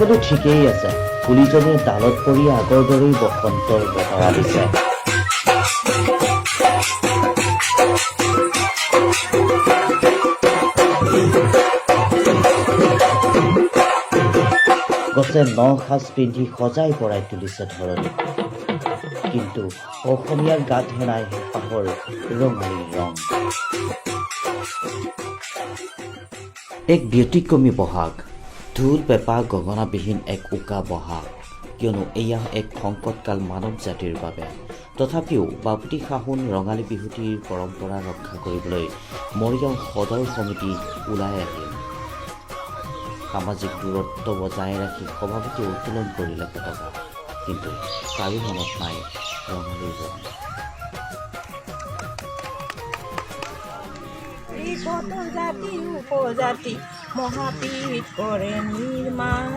সকলো ঠিকেই আছে। পুলিজনীয়ে ডালত পৰি আগৰ দৰেই বসন্তৰ বতৰা দিছে। গছে নসাজ পিন্ধি সজাই পৰাই তুলিছে ধৰণী, কিন্তু অসমীয়াৰ গাত হেনাই হেঁপাহৰ ৰঙালী ৰং। এক ব্যতিক্ৰমী বহাগ, ঢোল পেঁপা গগনাবিহীন এক উকা বহাগ, কিয়নো এয়া এক সংকটকাল মানৱ জাতিৰ বাবে। তথাপিও বাপুতি সাহোন ৰঙালী বিহুটিৰ পৰম্পৰা ৰক্ষা কৰিবলৈ মৰিগাঁও সদৰ সমিতি ওলাই আহিল। সামাজিক দূৰত্ব বজাই ৰাখি সভাপতি উত্তোলন কৰিলে পতাকা, কিন্তু কাৰো মনত নাই ৰঙালীৰ ৰং। জাতি উপজাতি মহাপীঠ কৰে নিৰ্মাণ,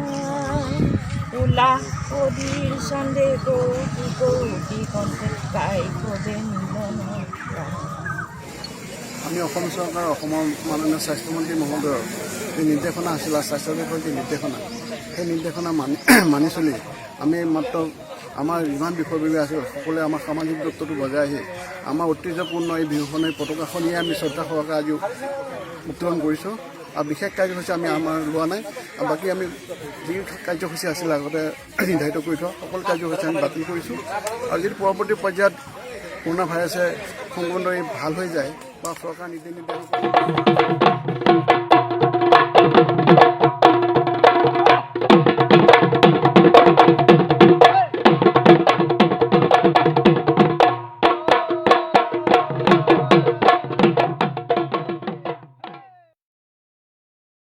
উলাহ অধীৰ চন্দে কৌটি কৌটি কণ্ঠে গাই কবে মিলনৰ প্ৰাণ। আমি অসম চৰকাৰ অসমৰ মাননীয় স্বাস্থ্যমন্ত্ৰী মহোদয়ৰ যি নিৰ্দেশনা আছিলে, স্বাস্থ্য বিষয়ক যি নিৰ্দেশনা, সেই নিৰ্দেশনা মানি চলি আমি মাত্ৰ আমাৰ যিমান বিষয়ববীয়া আছিল সকলোৱে আমাৰ সামাজিক দূৰত্বটো বজাই আহি আমাৰ ঐতিহ্যপূৰ্ণ এই বিহুখনৰ পতাকাখনিয়ে আমি শ্ৰদ্ধা সহকাৰে আজি উত্তোলন কৰিছোঁ। আৰু বিশেষ কাৰ্যসূচী আমি আমাৰ লোৱা নাই। আৰু বাকী আমি যি কাৰ্যসূচী আছিল আগতে নিৰ্ধাৰিত কৰি থোৱা সকলো কাৰ্যসূচী আমি বাতিল কৰিছোঁ। আৰু যদি পৰৱৰ্তী পৰ্যায়ত কৰোণা ভাইৰাছে সংক্ৰমণ ভাল হৈ যায় বা চৰকাৰ নিজে